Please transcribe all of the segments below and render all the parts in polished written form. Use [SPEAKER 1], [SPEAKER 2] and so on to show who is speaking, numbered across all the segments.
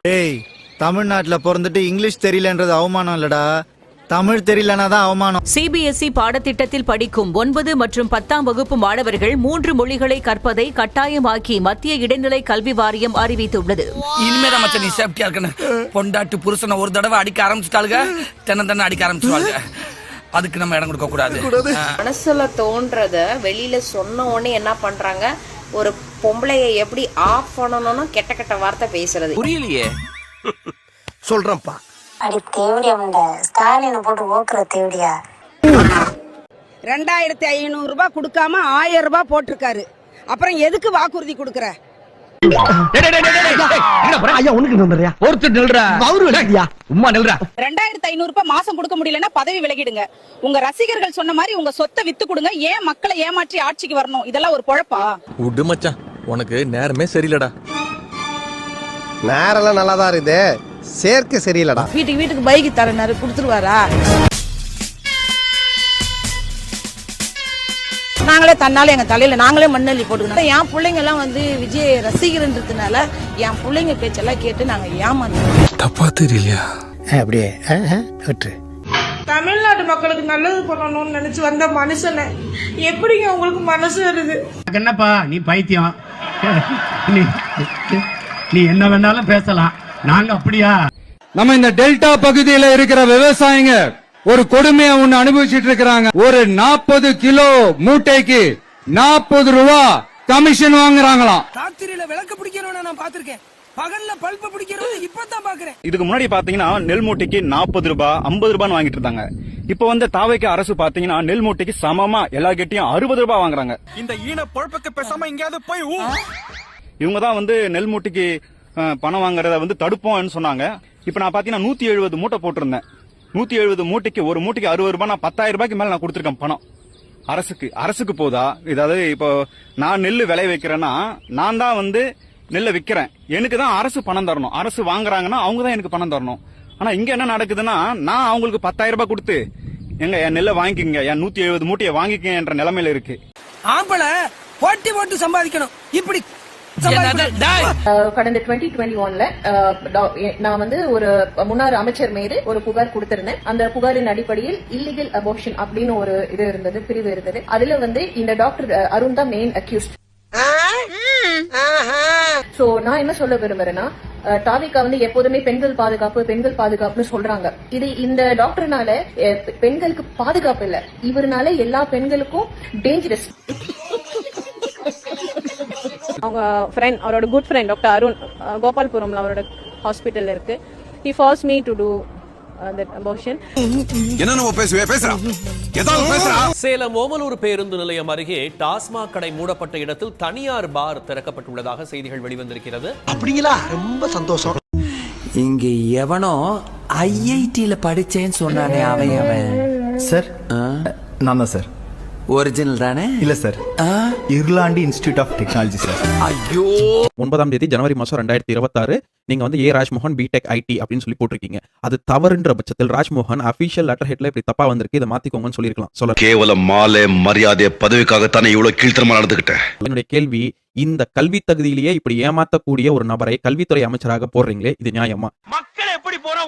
[SPEAKER 1] ஏய், தமிழ்நாட்டுல பிறந்துட்டு இங்கிலீஷ் தெரியலன்றது அவமானம் இல்லடா, தமிழ் தெரியலனா தான் அவமானம்.
[SPEAKER 2] சிபிஎஸ்இ பாடத்திட்டத்தில் படிக்கும் 9 மற்றும் 10ஆம் வகுப்பு மாணவர்கள் 3 மொழிகளை கற்பதை கட்டாயமாக்கி மத்திய இடைநிலை கல்வி வாரியம் அறிவித்துள்ளது.
[SPEAKER 3] இனிமேதான் மச்சான் நீ சேஃப்டியா இருக்கணும். பொண்டாட்டு புருஷனை ஒரு தடவை அடிக்க ஆரம்பிச்சுட்டாளுங்க, தென்ன அடிக்க ஆரம்பிச்சுவாளுங்க. அதுக்கு நம்ம இடம் கொடுக்க கூடாது.
[SPEAKER 4] மனசுல தோன்றத வெளியில சொன்ன உடனே என்ன பண்றாங்க, ஒரு பொம்பளைய எப்படி ஆஃப் பண்ணணும்னு கெட்ட கெட்ட வார்த்தை பேசுறது.
[SPEAKER 3] புரியலையே
[SPEAKER 5] சொல்றேன்ப்பா.
[SPEAKER 6] அடி தேவடியா உண்ட ஸ்டாலினை போட்டு ஓக்குற தேவடியா.
[SPEAKER 7] 2500 ரூபாய் கொடுக்காம 1000 ரூபாய் போட்டிருக்காரு. அப்புறம் எதுக்கு வாக்குறுதி கொடுக்கற?
[SPEAKER 5] ஐயா உனக்கு நில்றயா? ஒருத்தர் நில்றா. அவரு விளையாடியா? உம்மா நில்றா.
[SPEAKER 7] 2500 ரூபாய் மாசம் கொடுக்க முடியலன்னா பதவி விலகிடுங்க. உங்க ரசிகர்கள் சொன்ன மாதிரி உங்க சொத்தை வித்து கொடுங்க. ஏன் மக்களை ஏமாற்றி ஆட்சிக்கு வரணும்? இதெல்லாம் ஒரு பொழப்பா?
[SPEAKER 8] உடு மச்சான், உனக்கு நேரமே சரியில்லடா.
[SPEAKER 5] நேரெல்லாம் நல்லாதான் இருக்குது, சேர்க்க சரியில்லடா.
[SPEAKER 7] வீட்டுக்கு பைக் தரனாரு கொடுத்துருவாரா? நாங்களே தன்னால எங்க தலையில நாங்களே மண்ணள்ளி போட்டுக்கணும். என் பிள்ளைங்க எல்லாம் விஜய் ரசிகர்ன்றதுனால என் பிள்ளைங்க பேச்செல்லாம் கேட்டு நாங்க ஏமாந்தோம்.
[SPEAKER 8] தப்பா தெரியலையா?
[SPEAKER 5] அப்படியே விட்டு.
[SPEAKER 9] தமிழ்நாட்டு மக்களுக்கு நல்லது பண்ணணும்னு நினைச்சு வந்த மனுஷனை எப்படிங்க உங்களுக்கு மனசு வருது?
[SPEAKER 10] என்னப்பா நீ பைத்தியம், நீ என்ன வேணாலும் பேசலாம், நாங்க அப்படியா?
[SPEAKER 11] நம்ம இந்த டெல்டா பகுதியில இருக்கிற விவசாயிங்க ஒரு கொடுமையை ஒண்ணு அனுபவிச்சுட்டு இருக்கிறாங்க. ஒரு 40 கிலோ மூட்டைக்கு 40 ரூபா கமிஷன் வாங்குறாங்களாம்.
[SPEAKER 3] ராத்திரியில விளக்கு பிடிக்கிறவன நான் பாத்திருக்கேன், பகல்ல பல்ப பிடிக்கிறவன் இப்பதான் பாக்குறேன்.
[SPEAKER 12] இதுக்கு முன்னாடி பாத்தீங்கன்னா நெல் மூட்டைக்கு 40 ரூபாய் 50 ரூபான்னு வாங்கிட்டு இருந்தாங்க. இப்ப தாவைக்கு அரசு பாத்தீங்கன்னா நெல் மூட்டைக்கு சமமா எல்லா கெட்டியும் 60 ரூபாய் வாங்குறாங்க.
[SPEAKER 3] இந்த ஈன பொழப்புக்கு பேசாம எங்கயாவது போய்
[SPEAKER 12] இவங்க தான் நெல் மூட்டைக்கு பணம் வாங்குறத தடுப்போம்னு சொன்னாங்க. இப்ப நான் பாத்தீங்கன்னா 170 மூட்டை போட்டிருந்தேன். 170 மூட்டைக்கு ஒரு மூட்டைக்கு 60 ரூபாய், நான் 10,000 ரூபாய்க்கு மேல நான் கொடுத்திருக்கேன் பணம் அரசுக்கு போதா? இதாவது இப்போ நான் நெல் விளை வைக்கிறேன்னா நான் தான் நெல்லை விக்கிறேன், எனக்கு தான் அரசு பணம் தரணும். அரசு வாங்குறாங்கன்னா அவங்க தான் எனக்கு பணம் தரணும். ஆனா இங்க என்ன நடக்குதுன்னா, நான் அவங்களுக்கு 10,000 ரூபாய் கொடுத்து எங்க என் நெல்லை வாங்கிக்கங்க, என் 170 மூட்டையை வாங்கிக்கங்க என்ற நிலைமையில இருக்கு.
[SPEAKER 3] ஆம்பளை போட்டு சம்பாதிக்கணும். இப்படி
[SPEAKER 4] கடந்த 2021ல நான் ஒரு முன்னாள் அமைச்சர் மீது ஒரு புகார் கொடுத்திருந்தேன். அந்த புகாரின் அடிப்படையில் இல்லீகல் அபார்ஷன் அப்படின்னு ஒரு இது இருந்தது, பிரிவு இருந்தது. அதுல இந்த டாக்டர் அருண் தான் மெயின் அக்யூஸ்ட். சோ நான் என்ன சொல்ல விரும்புறேன்னா, தாவிகா எப்போதுமே பெண்கள் பாதுகாப்புன்னு சொல்றாங்க. இது இந்த டாக்டர்னால பெண்களுக்கு பாதுகாப்பு இல்ல, இவருனால எல்லா பெண்களுக்கும் டேஞ்சரஸ். அவங்க ஃப்ரெண்ட், அவரோட குட் ஃப்ரெண்ட் டாக்டர் அருண் கோபால்புரம்ல அவரோட ஹாஸ்பிட்டல்ல இருக்கு. he forced me to do that abortion.
[SPEAKER 13] Salem Omalur பேருந்து நிலையம் அருகே டாஸ்மாக் கடை மூடப்பட்ட இடத்தில் தனியார் பார் திறக்கப்பட்டுள்ளதாக செய்திகள் வெளிவந்திருக்கிறது.
[SPEAKER 5] அப்படிங்களா? ரொம்ப சந்தோஷம்.
[SPEAKER 3] இங்க எவனோ ஐஐடில படிச்சேன்னு சொன்னானே, அவன்
[SPEAKER 1] சார் நான் தான் சார்.
[SPEAKER 3] ஒரிஜினல் தானே?
[SPEAKER 1] இல்ல sir, Ireland institute of technology sir.
[SPEAKER 3] ஐயோ,
[SPEAKER 8] 9ஆம் தேதி ஜனவரி மாசம் 2026 நீங்க ஏ ராஜ்மோகன் பிடெக் ஐடி அப்படின்னு சொல்லி போட்டிருக்கீங்க. அது தவறுன்ற பட்சத்தில் ராஜ்மோகன் அபிஷியல் லெட்டர் ஹெட்ல இப்படி தப்பா வந்திருக்கு, இதை மாத்திக்கோங்கன்னு சொல்லிருக்கலாம். சொல்ல
[SPEAKER 14] கேவலம் மாலை மரியாதை பதவிக்காகத்தானே இவ்வளவு கீழ்த்தரமா நடந்துகிட்டேன்.
[SPEAKER 8] என்னுடைய கேள்வி, இந்த கல்வி தகுதியிலேயே இப்படி ஏமாத்தக்கூடிய ஒரு நபரை கல்வித்துறை அமைச்சராக போடுறீங்களே, இது நியாயமா?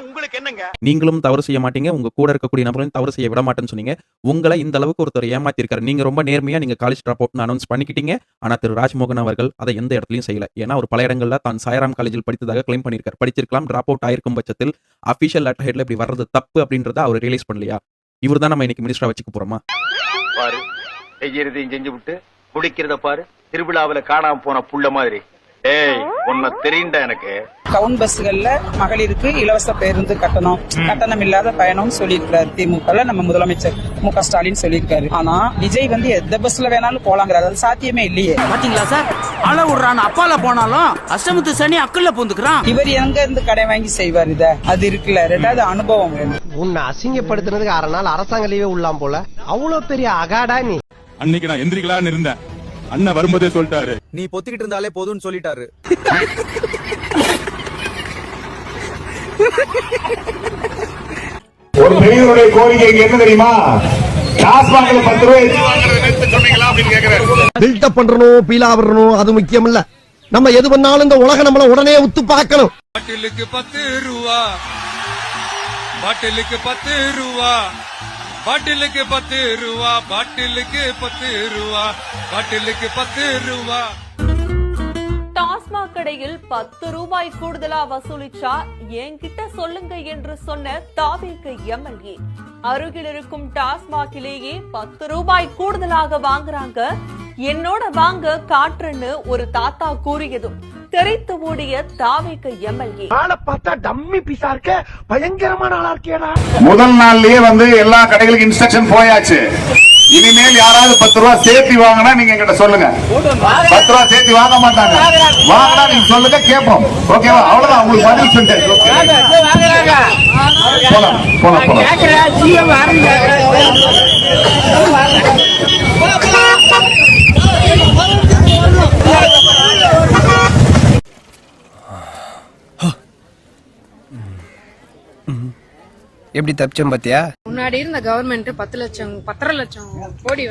[SPEAKER 3] உங்களுக்கு என்னங்க?
[SPEAKER 8] நீங்களும் தவறு செய்ய மாட்டீங்க, உங்க கூட இருக்கக்கூடிய நபரையும் தவறு செய்ய விட மாட்டேன்னு சொன்னீங்க. உங்களை இந்த அளவுக்கு ஒருத்தர் ஏமாத்தி இருக்காரு. நீங்க ரொம்ப நேர்மையா நீங்க காலேஜ் டிராப் அவுட் அனௌன்ஸ் பண்ணிக்கிட்டீங்க. ஆனா திரு ராஜ்மோகன் அவர்கள் அதை எந்த இடத்துலயும் செய்யல. ஏன்னா ஒரு பல இடங்கள்ல தான் சாய்ராம் காலேஜில் படித்ததாக கிளைம் பண்ணிருக்காரு. படிச்சிருக்கலாம், டிராப் அவுட் ஆயிருக்கும் பட்சத்தில் அபிஷியல் லெட்டர் ஹெட்ல இப்படி வர்றது தப்பு அப்படின்றத அவர் ரியலைஸ் பண்ணலையா? இவர் தான் நம்ம இன்னைக்கு மினிஸ்டரா வச்சுக்க போறோமா?
[SPEAKER 14] பாரு, செய்யறதையும் செஞ்சு விட்டு குடிக்கிறத பாரு, திருவிழாவில காணாம போன புள்ள மாதிரி. ஏய், உன்னை தெரியுண்டா எனக்கு.
[SPEAKER 7] டவுன் பஸ்கள்ல மகளிருக்கு இலவச பேருந்து கட்டணம் இல்லாத பயணம் சொல்லியிருக்காரு திமுக நம்ம முதலமைச்சர் மு.க. ஸ்டாலின் சொல்லியிருக்காரு. ஆனா விஜய் எந்த பஸ்ல வேணாலும் போலாங்கிறாரு, அது சாத்தியமே இல்லையே.
[SPEAKER 3] பாத்தீங்களா சார், அல விடுறான், அப்பால போனாலும் அஷ்டமத்து சனி அக்கல்ல பூந்துக்கிறான்.
[SPEAKER 7] இவர் எங்க இருந்து கடை வாங்கி செய்வார்? இத அது இருக்குல்ல, ரெண்டாவது அனுபவம் வேணும்.
[SPEAKER 5] உன்னை அசிங்கப்படுத்துறதுக்கு 6 நாள் அரசாங்க லீவே உள்ளாம் போல. அவ்வளவு பெரிய அகாடா நீ.
[SPEAKER 11] அன்னைக்கு நான் எந்திரிக்கலான்னு இருந்தேன், அண்ணன் வரும்போதே சொல்லிட்டாரு.
[SPEAKER 1] நீ பொத்திக்கிட்டு இருந்தாலே போதும்னு சொல்லிட்டாரு.
[SPEAKER 11] ஒரு பெரியவருடைய கோரிக்கை என்ன தெரியுமா? டாஸ்மாக்ல 10 ரூபாய்
[SPEAKER 5] பில்டப் பண்றணும், பீலா வரணும், அது முக்கியம் இல்ல. நம்ம எது பண்ணாலும் இந்த உலகம் நம்மள உடனே உத்து பார்க்கணும்.
[SPEAKER 11] பாட்டிலுக்கு 10 ரூபா, பாட்டிலுக்கு 10 ரூபா, பாட்டிலுக்கு 10 ரூபா, பாட்டிலுக்கு 10 ரூபா, பாட்டிலுக்கு 10 ரூபா.
[SPEAKER 15] டாஸ்மாக் கடையில் 10 ரூபாய் கூடுதலா வசூலிச்சா என்கிட்ட சொல்லுங்க என்று சொன்ன தாவேக எம்எல்ஏ. அருகில் இருக்கும் டாஸ்மாகிலேயே 10 ரூபாய் கூடுதலாக வாங்குறாங்க, என்னோட வாங்க காட்டுறன்னு ஒரு தாத்தா கூறியதும் தெரித்து ஓடிய தாவேக எம்எல்ஏ.
[SPEAKER 5] ஆளை பார்த்தா டம்மி பீஸா இருக்க, பயங்கரமான ஆளா இருக்கேடா.
[SPEAKER 16] முதல் நாள்லயே எல்லா கடைகளுக்கு இன்ஸ்ட்ரக்ஷன் போயாச்சு. இனிமேல் யாராவது 10 ரூபாய் சேர்த்து வாங்கினா நீங்க என்கிட்ட சொல்லுங்க. 10 ரூபாய் சேர்த்து வாங்க மாட்டாங்க. வாங்கினா நீங்க சொல்லுங்க, கேட்போம். ஓகேவா? அவ்வளவுதான், உங்களுக்கு பதில் சொல்லிட்டேன். போலாம் போலாம் போலாம்.
[SPEAKER 5] எப்படி தப்பிச்சோம் பாத்தியா?
[SPEAKER 17] முன்னாடி இருந்த கவர்மெண்ட் 10 லட்சம் கோடி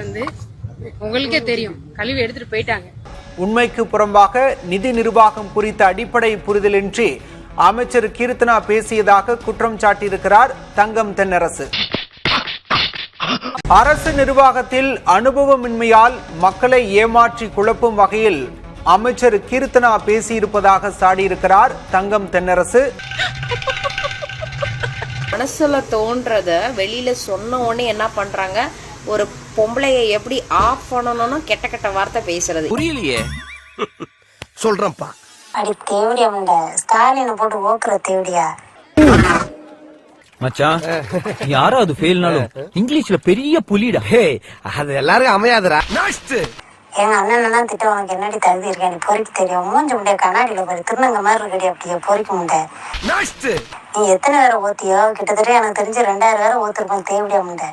[SPEAKER 17] உங்களுக்கே தெரியும் கழுவி எடுத்துட்டு போயிட்டாங்க.
[SPEAKER 18] உண்மைக்கு புறம்பாக நிதி நிர்வாகம் குறித்த அடிப்படை புரிதலின்றி அமைச்சர் கீர்த்தனா பேசியதாக குற்றம் சாட்டியிருக்கிறார் தங்கம் தென்னரசு. அரசு நிர்வாகத்தில் அனுபவமின்மையால் மக்களை ஏமாற்றி குழப்பும் வகையில் அமைச்சர் கீர்த்தனா பேசியிருப்பதாக சாடியிருக்கிறார் தங்கம் தென்னரசு.
[SPEAKER 19] மனசுல தோன்றத வெளியில சொன்ன உடனே என்ன பண்றாங்க, ஒரு பொம்பளைய எப்படி ஆஃப் பண்ணணும்னு கெட்ட கெட்ட வார்த்தை பேசுறது.
[SPEAKER 3] புரியலையே.
[SPEAKER 5] சொல்றேன்ப்பா.
[SPEAKER 6] அடி தேவடியா முண்டை, ஸ்டாலினை போட்டு ஓக்குற தேவடியா.
[SPEAKER 3] மச்சான், யாராவது ஃபெயில்னாலும் இங்கிலீஷ்ல பெரிய புலிடா.
[SPEAKER 5] அது எல்லாரும் அமையாதுடா.
[SPEAKER 6] எங்க அண்ணன் திட்ட உனக்கு என்னடி தகுதி இருக்கா, நீ பொறிக்க தெரியும். மூஞ்சி முண்டைய கண்ணாடியில பாரு, திருநங்க மாதிரி இருக்கடி. அப்படியே பொறிக்க முண்டை. நீ எத்தனை பேரை ஓத்தியோ, கிட்டத்தட்ட எனக்கு தெரிஞ்சு 2000 பேரை ஓத்திருப்பேன் தேவடியா முண்டை.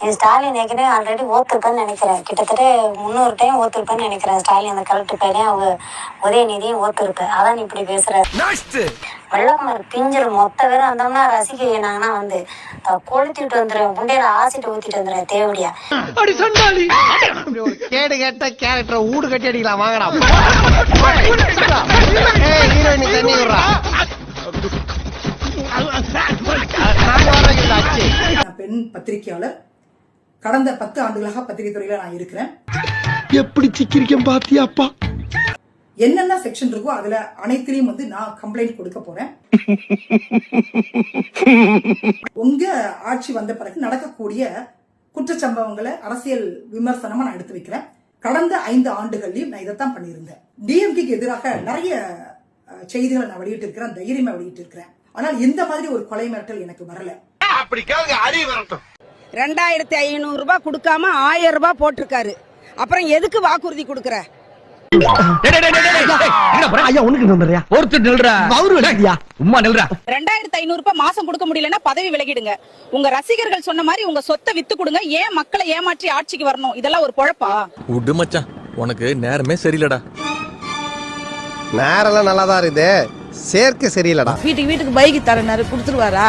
[SPEAKER 6] நீ ஸ்டாலின் ஏற்கனவே ஆல்ரெடி ஓத்திருப்பேன்னு நினைக்கிறேன். கிட்டத்தட்ட 300 டைம் ஓத்திருப்பேன்னு நினைக்கிறேன். ஸ்டாலின் அந்த கலெக்டர் பேரையும் அவங்க உதயநிதியும் ஓத்திருப்பேன். அதான் நீ இப்படி பேசுற. வெள்ளக்குமார் பிஞ்சல் மொத்த பேரும் வந்தோம்னா ரசிகனாங்கன்னா கொளுத்திட்டு வந்துடுறேன், முண்டையில ஆசிட்டு ஊத்திட்டு வந்துடுறேன் தேவடியா.
[SPEAKER 5] கேடு கேட்ட கேரக்டர் ஊடு கட்டி அடிக்கலாம். வாங்கடா ஹீரோயினி தண்ணி விடுறா.
[SPEAKER 20] பெண் பத்திரிகையாளர், கடந்த 10 ஆண்டுகளாக பத்திரிகை துறையில நான் இருக்கிறேன்.
[SPEAKER 5] எப்படி சிக்கிரிக்கம் பாத்தியாப்பா?
[SPEAKER 20] என்னென்ன செக்ஷன் இருக்கோ அதுல அனைத்திலையும் நான் கம்ப்ளைண்ட் கொடுக்க போறேன். உங்க ஆட்சி வந்த பிறகு நடக்கக்கூடிய குற்றச்சம்பவங்களை அரசியல் விமர்சனமா நான் எடுத்து வைக்கிறேன். கடந்த 5 ஆண்டுகள்லயும் நான் இதைத்தான் பண்ணியிருந்தேன். டிஎம்கேக்கு எதிராக நிறைய செய்திகளை நான் வெளியிட்டு இருக்கிறேன், தைரியமா வெளியிட்டு இருக்கிறேன். ஆனால் இந்த மாதிரி ஒரு கொலை மிரட்டல் எனக்கு வரல.
[SPEAKER 21] 2500 ரூபாய் கொடுக்காம 1000 ரூபாய் போட்டிருக்காரு. அப்புறம் எதுக்கு வாக்குறுதி கொடுக்கற? 2500 ரூபாய் மாசம் கொடுக்க முடியலன்னா பதவி விலகிடுங்க. உங்க ரசிகர்கள் சொன்ன மாதிரி உங்க சொத்தை வித்து கொடுங்க. ஏன் மக்களை ஏமாற்றி ஆட்சிக்கு வரணும்? இதெல்லாம் ஒரு பொழப்பா?
[SPEAKER 22] உடு மச்சான், உனக்கு நேரமே சரியில்லடா.
[SPEAKER 5] நேரெல்லாம் நல்லாதான் இருக்குது, சேர்க்க சரியில்லடா.
[SPEAKER 21] வீட்டுக்கு பைக் தரனாரு, கொடுத்துருவாரா?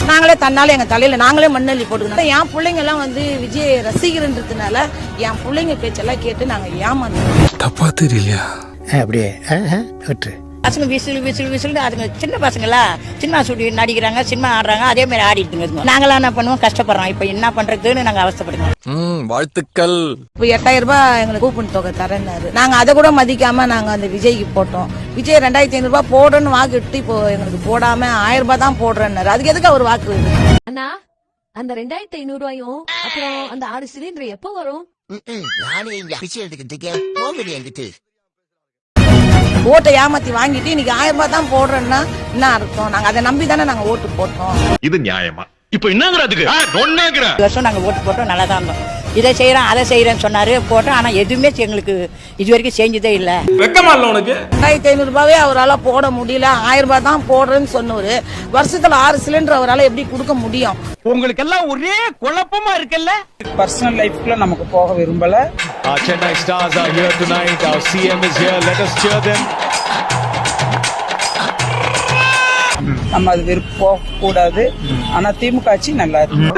[SPEAKER 21] நாங்களே தன்னால எங்க தலையில நாங்களே மண்ணள்ளி போட்டுக்கணும். என் பிள்ளைங்க எல்லாம் விஜய் ரசிகர்ன்றதுனால என் பிள்ளைங்க பேச்செல்லாம் கேட்டு நாங்க ஏமாந்தோம்.
[SPEAKER 22] தப்பா தெரியலையா?
[SPEAKER 5] அப்படியே விட்டு
[SPEAKER 21] பசங்க விசில் அதுங்க சின்ன பசங்களா சினிமா சுடி நடிக்கிறாங்க, சினிமா ஆடுறாங்க, அதே மாதிரி ஆடிட்டுங்க. நாங்களாம் என்ன பண்ணுவோம், கஷ்டப்படுறோம். இப்ப என்ன பண்றதுன்னு நாங்க அவஸ்தைப்படுறோம்.
[SPEAKER 22] வாழ்த்துக்கள்.
[SPEAKER 21] இப்ப 8000 ரூபாய் எங்களுக்கு கூப்பன் தொகை தரேன்னாரு. நாங்க அதை கூட மதிக்காம நாங்க அந்த விஜய்க்கு போட்டோம். விஜய் 2500 ரூபாய் போடுன்னு வாக்கிட்டு இப்போ எங்களுக்கு போடாம 1000 ரூபாய் தான் போடுறேன்னாரு. அதுக்கு எதுக்கு அவர் வாக்கு?
[SPEAKER 23] அண்ணா, அந்த 2500 ரூபாயும் அப்புறம் அந்த 6 சிலிண்டர் எப்ப வரும்?
[SPEAKER 24] நானே இங்க பிச்சை எடுத்துக்கிட்டு போங்கடி என்கிட்ட.
[SPEAKER 21] ஓட்டை ஏமாத்தி வாங்கிட்டு இன்னைக்கு 1000 ரூபாய் தான் போடுறேன்னா என்ன அர்த்தம்? நாங்க அதை நம்பி தானே நாங்க ஓட்டு போட்டோம்.
[SPEAKER 16] இது நியாயமா? இப்ப என்னங்கிறதுக்கு
[SPEAKER 21] வருஷம் நாங்க ஓட்டு போட்டோம், நல்லா தான் இருந்தோம். இதை செய்யறேன் அதை செய்யறேன்னு சொன்னாரு, போட்டோம். ஆனா எதுவுமே எங்களுக்கு இது வரைக்கும் செஞ்சதே இல்ல.
[SPEAKER 22] வெக்கமா இல்ல உனக்கு?
[SPEAKER 21] 2500 ரூபாவே அவரால் போட முடியல, 1000 ரூபாய் தான் போடுறேன்னு சொன்னவரு வருஷத்துல 6 சிலிண்டர் அவரால் எப்படி கொடுக்க முடியும்?
[SPEAKER 5] உங்களுக்கு எல்லாம் ஒரே குழப்பமா இருக்குல்ல.
[SPEAKER 7] பர்சனல் லைஃப்ல நமக்கு போக விரும்பல.
[SPEAKER 22] Chennai Stars are here tonight. Our CM is here. Let us cheer them.
[SPEAKER 7] நம்ம அது விருப்பம் போக கூடாது. ஆனா திமுக ஆட்சி நல்லா இருக்கு.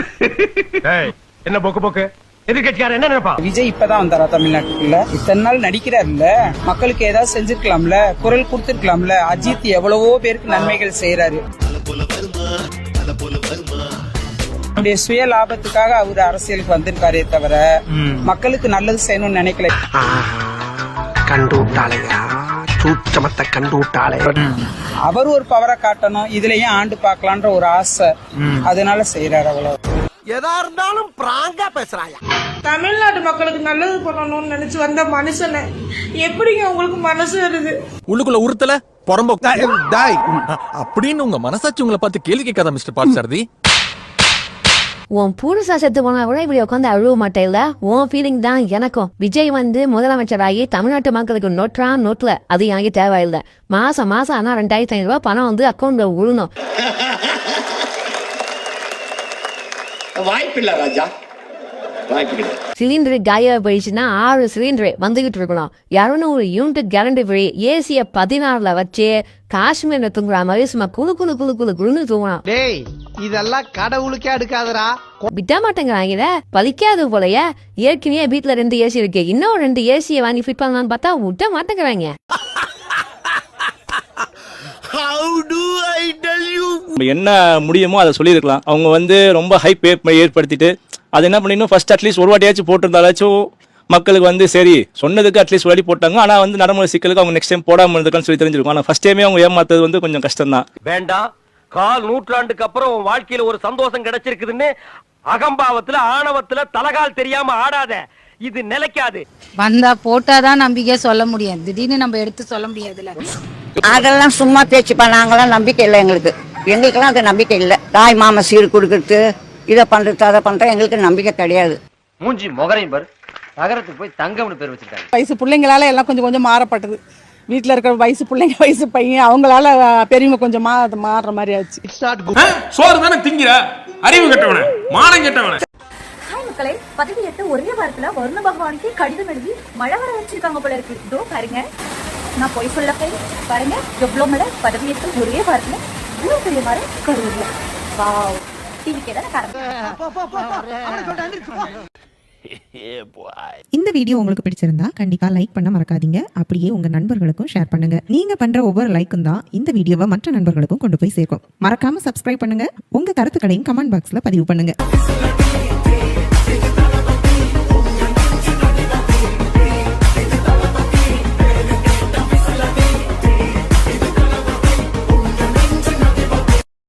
[SPEAKER 5] என்ன போக்கு எதிர்கட்சியார் என்ன நினைப்பா?
[SPEAKER 7] விஜய் இப்பதான் வந்தாரா தமிழ்நாட்டுக்குள்ள? இத்தனை நாள் நடிக்கிறாருல்ல, மக்களுக்கு ஏதாவது செஞ்சிருக்கலாம்ல, குரல் கொடுத்திருக்கலாம்ல. அஜித் எவ்வளவோ பேருக்கு நன்மைகள் செய்யறாரு. அவருடைய சுய லாபத்துக்காக அவர் அரசியலுக்கு வந்திருக்காரே தவிர மக்களுக்கு நல்லது செய்யணும்னு நினைக்கல.
[SPEAKER 5] கண்டு விட்டாளையா, சூச்சமத்தை கண்டு விட்டாளே.
[SPEAKER 7] அவர் ஒரு பவரை காட்டணும், இதுலயும் ஆண்டு பாக்கலான்ற ஒரு ஆசை, அதனால செய்யறாரு. அவ்வளவு
[SPEAKER 5] எதா இருந்தாலும் பிராங்கா பேசுறாயா.
[SPEAKER 2] தமிழ்நாட்டு மக்களுக்கு நல்லது பண்ணணும்னு நினைச்சு வந்த மனுஷனை எப்படிங்க உங்களுக்கு மனசு வருது?
[SPEAKER 9] உள்ளுக்குள்ள உறுத்தல பொறம்போக்கு அப்படின்னு உங்க மனசாட்சி உங்களை பார்த்து கேள்வி கேட்காத மிஸ்டர் பார்த்தசாரதி?
[SPEAKER 23] உன் புருஷா செத்து போனா கூட இப்படி உட்காந்து அழுவ மாட்டேல்ல? உன் ஃபீலிங் தான் எனக்கும். விஜய் வந்து முதலமைச்சராகி தமிழ்நாட்டு மக்களுக்கு நோட்ல அது எனக்கு தேவையில்லை. மாசம் ஆனா 2500 ரூபாய் பணம் வந்து அக்கௌண்ட்ல விழணும்.
[SPEAKER 5] வாய்ப்பில்லை ராஜா, வாய்ப்பில்லை.
[SPEAKER 23] சிலிண்டர் காயா போயிடுச்சுன்னா 6 சிலிண்டர் வந்துகிட்டு இருக்கணும். 200 யூனிட் கேரண்டி ஃப்ரீ. ஏசிய 16ல வச்சு காஷ்மீர்ல தூங்குற மாதிரி சும்மா குழு குழுன்னு தூங்கலாம்.
[SPEAKER 5] டேய், இதெல்லாம் கடவுளுக்கே அடுக்காதரா.
[SPEAKER 23] விட மாட்டேங்கிறாங்க, பலிக்காது போலயே. ஏற்கனவே வீட்டுல 2 ஏசி இருக்கு, இன்னும் 2 ஏசியை வாங்கி ஃபிட் பண்ணலாம்னு பார்த்தா விட மாட்டேங்கிறாங்க.
[SPEAKER 10] என்ன முடியுமோ அதை சொல்லியிருக்கலாம். அவங்க வந்து ரொம்ப ஹைப் ஏற்படுத்திட்டு அது என்ன பண்ணிடணும், ஃபர்ஸ்ட் அட்லீஸ்ட் ஒரு வாட்டியாச்சும் போட்டிருந்தாலாச்சும் மக்களுக்கு வந்து சரி சொன்னதுக்கு அட்லீஸ்ட் வாட்டி போட்டாங்க. ஆனால் வந்து நடைமுறை சிக்கலுக்கு அவங்க நெக்ஸ்ட் டைம் போடாமல் இருந்திருக்கான்னு சொல்லி தெரிஞ்சிருக்கும். ஆனால் ஃபர்ஸ்ட் டைமே அவங்க ஏமாத்தது வந்து கொஞ்சம் கஷ்டம் தான்.
[SPEAKER 5] வேண்டாம், 1/4 நூற்றாண்டுக்கு அப்புறம் உன் வாழ்க்கையில ஒரு சந்தோஷம் கிடைச்சிருக்குதுன்னு அகம்பாவத்துல ஆணவத்துல தலகால் தெரியாம ஆடாத. இது நிலைக்காது.
[SPEAKER 17] வந்தா போட்டாதான் நம்பிக்கையா சொல்ல முடியும், திடீர்னு நம்ம எடுத்து சொல்ல முடியாதுல்ல.
[SPEAKER 6] அதெல்லாம் சும்மா பேச்சுப்பா. நாங்களாம் நம்பிக்கை இல்லை, எங்களுக்கெல்லாம் அது நம்பிக்கை இல்லை. தாய் மாமா சீர் கொடுக்கறது, இதை பண்றது அதை பண்றது எங்களுக்கு நம்பிக்கை கிடையாது.
[SPEAKER 5] மூஞ்சி முகரையும் பாரு, நகரத்துக்கு போய் தங்கம்னு பேர் வச்சிருக்காங்க.
[SPEAKER 2] வயசு பிள்ளைங்களால எல்லாம் கொஞ்சம் மாறப்பட்டது. வீட்டுல இருக்கிற வயசு பிள்ளைங்க வயசு பையன் அவங்களால பெரியவங்க கொஞ்சம் மாறுற மாதிரி ஆச்சு.
[SPEAKER 9] சோறு தானே திங்கிற அறிவு கெட்டவன, மானம் கெட்டவன.
[SPEAKER 23] மக்களே, பதவியேற்ற ஒரே வாரத்துல வருண பகவானுக்கு கடிதம் எழுதி மழை வர வச்சிருக்காங்க போல இருக்கு. இதோ பாருங்க, நான் போய் சொல்ல பாருங்க, எவ்வளவு மழை. பதவியேற்ற ஒரே வாரத்துல இவ்வளவு பெரிய மழை கருவில்ல. வாவ், டிவிக்கே தானே காரணம்.
[SPEAKER 12] இந்த வீடியோ உங்களுக்கு பிடிச்சிருந்தா கண்டிப்பா லைக் பண்ண மறக்காதீங்க. அப்படியே உங்க நண்பர்களுக்கும் ஷேர் பண்ணுங்க. நீங்க பண்ற ஒவ்வொரு லைக்கும் தான் இந்த வீடியோவை மற்ற நண்பர்களுக்கும் கொண்டு போய் சேர்க்கும். மறக்காம சப்ஸ்கிரைப் பண்ணுங்க. உங்க கருத்துக்களையும் கமெண்ட் பாக்ஸ்ல பதிவு பண்ணுங்க.